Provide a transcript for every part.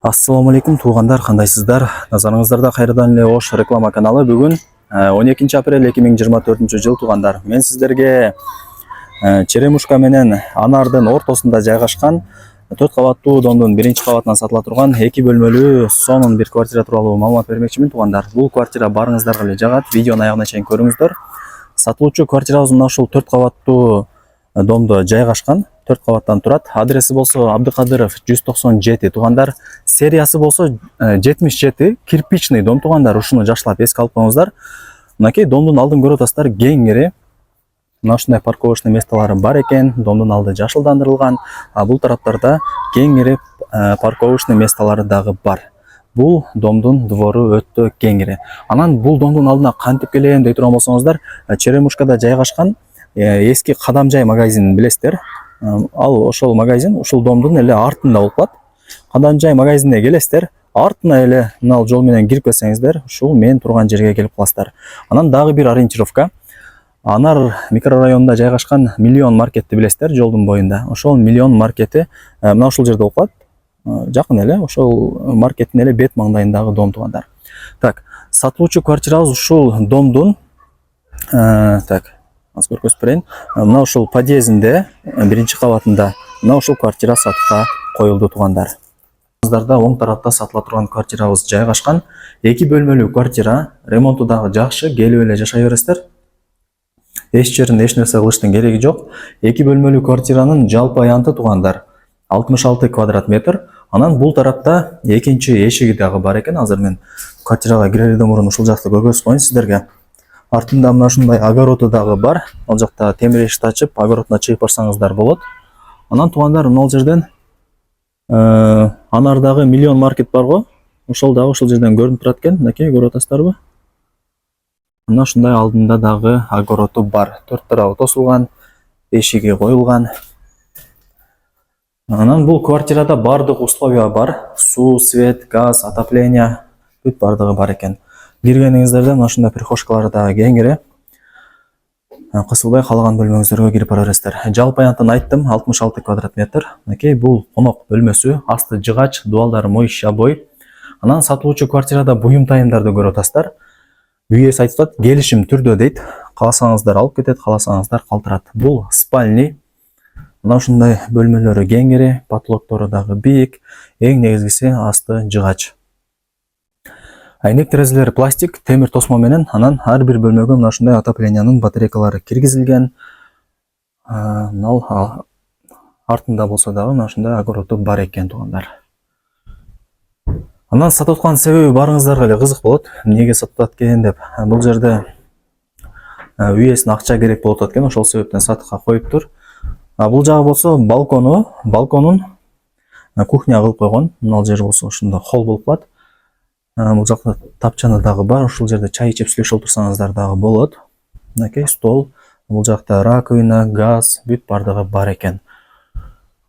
Ассаламу алейкум туугандар, кандайсыздар? Назарыңыздарда кайрадан эле Ош реклама каналы. Бүгүн 12 апрель 2024 жыл туугандар. Мен сиздерге Черемушка менен Анардын ортосунда жайгашкан 4 кабаттуу доомдун биринчи кабатынан сатыла турган 2 бөлмөлүү сонун бир квартира тууралуу маалымат бермекчимин туугандар. Бул квартира барыңыздарга эле жагат. Видеону аягына чейин көрүңүздөр. Сатылуучу квартирабыз мына ушул 4 кабаттуу доомдо жайгашкан. 4 кабаттан турат. Адреси болсо Абдыкадыров 197 туугандар. Сериясы болсо 77 кирпичный дом туугандар. Ушуну жакшылап эске алып коюңуздар. Мынакей домдун алдын көрүп атасыздар, кеңири. Мына ушундай парковочный местолары бар экен. Домдун алды жашылдандырылган. Бул тараптарда кеңири парковочный местолары дагы бар. Бул домдун двору өтө кеңири. Анан бул домдун алдына кантип келем дей турган болсоңуздар, Черемушкада жайгашкан эски Кадамжай магазинин билесиздер. Ал ошол магазин ушул домдун эле артында болуп калат. Кадамжай магазинине келесиздер, артына эле мына жол менен кирип келсеңиздер, ушул мен турган жерге келип каласыздар. Анан дагы бир ориентировка. Анар микрорайонунда жайгашкан Миллион маркетти билесиздер, жолдун боюнда. Ошол Миллион маркети мына ушул жерде болуп калат. Жакын эле ошол маркеттин эле бет маңдайындагы дом туугандар. Так, сатылуучу квартирабыз ушул домдун аз көрсөтүп берейин. Мына ушул подъездинде биринчи кабатында мына ушул квартира сатыкка коюлду туугандар. Сиздерде оң тарапта сатыла турган квартирабыз жайгашкан. 2 бөлмөлүү квартира, ремонту дагы жакшы, келип эле жашай бересиздер. Эч жеринде эч нерсе кылыштын кереги жок. 2 бөлмөлүү квартиранын жалпы аянты туугандар 66 квадрат метр. Анан бул тарапта экинчи эшиги дагы бар экен. Азыр мен квартирага кирерден мурун ушул жакты көргөзүп коеюн сиздерге. Артында мына ушундай огороду дагы бар. Ал жакта темир эшикти ачып, огородуна чыгып барсаңыздар болот. Анан туугандар, мына жерден Анардагы Миллион маркет бар го. Ошол дагы ушул жерден көрүнүп турат экен. Мынакей көрүп атасыздарбы? Мына ушундай алдында дагы огороду бар. 4 тарабы тосулган, эшиги коюлган. Анан бул квартирада бардык условия бар. Суу, свет, газ, отопление бүт бардыгы бар экен. Киргениңиздерде мына ушундай прихожкалары дагы кеңири. Кысылбай калаган бөлмөңүздөргө кирип бара бересиздер. Жалпы аянтын айттым, 66 квадрат метр. Мынакей бул конок бөлмөсү, асты жыгач, дуалдары моющий бой. Анан сатылуучу квартирада буюм тайымдарды көрүп атасыздар. Үйөс айтып атат, келишим түрдө дейт. Кааласаңыздар алып кетет, кааласаңыздар калтырат. Бул спальный. Мына ушундай бөлмөлөрү кеңири, потолоктору дагы бийик. Эң негизгиси асты жыгач. Айнек терезелери пластик, темир тосмо менен, анан ар бир бөлмөгө мына ушундай отоплениянын батарейкалары киргизилген. Мына артында болсо дагы мына ушундай огороду бар экен туугандар. Анан сатып аткан себеби барыңыздарга эле кызык болот. Эмнеге сатып атат экен деп. Бул жерде үйесине акча керек болуп атат экен, ошол себептен сатыкка коюптур. Бул жагы болсо балконун кухня кылып койгон. Мына жер болсо ушунда холл болуп калат. Бул жакта тапчаны дагы бар. Ушул жерде чай ичип сүйлөшүп отурсаңыздар дагы болот. Мынакей стол. Бул жакта раковина, газ, бүт бардыгы бар экен.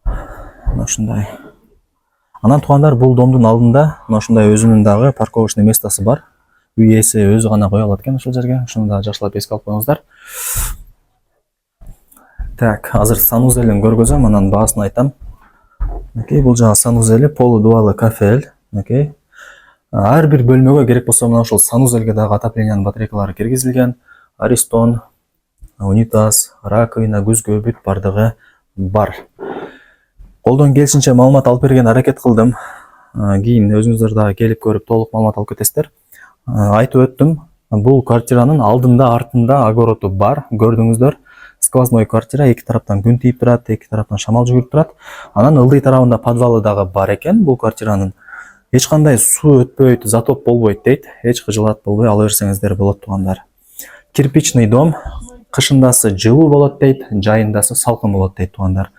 Мына ушундай. Анан туугандар, бул домдун алдында мына ушундай өзүнүн дагы парковочный местосы бар. Үй ээси өзү гана кое алат экен ушул жерге. Ушуну да жакшылап эске алып коюңуздар. Так, азыр санузелин көргөзөм, анан баасын айтам. Мынакей бул жагы санузели, полудуалы кафель. Мынакей. Ар бир бөлмөгө керек болсо мына ушул санузелге дагы отоплениянын батарейкалары киргизилген. Аристон, унитаз, раковина, күзгө бүт бардыгы бар. Колдон келишинче маалымат алып берген аракет кылдым. Кийин өзүңүздөр дагы келип көрүп толук маалымат алып кетесиздер. Айтып өттүм, бул квартиранын алдында, артында огороду бар. Көрдүңүздөр. Сквозной квартира, эки тараптан күн тийип турат, эки тараптан шамал жүгүрүп турат. Анан ылдый тарабында подвалы дагы бар экен бул квартиранын. Эч кандай суу өтпөйт, затоп болбойт дейт. Эч кыжылат болбой ала берсеңиздер болот туугандар. Кирпичный дом, кышындасы жылуу болот дейт, жайындасы салкын болот дейт туугандар.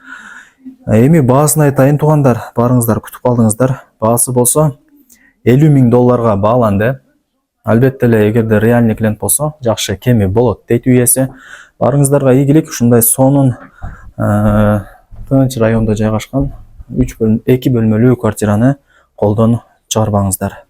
Эми баасын айтайын туугандар, барыңыздар күтүп калдыңыздар. Баасы болсо $50,000 бааланды. Албетте эле эгерде реальный клиент болсо, жакшы кеми болот дейт үйеси. Барыңыздарга ийгилик, ушундай сонун тынч райондо жайгашкан 2 бөлмөлүү квартираны колдон чыгарбаңыздар.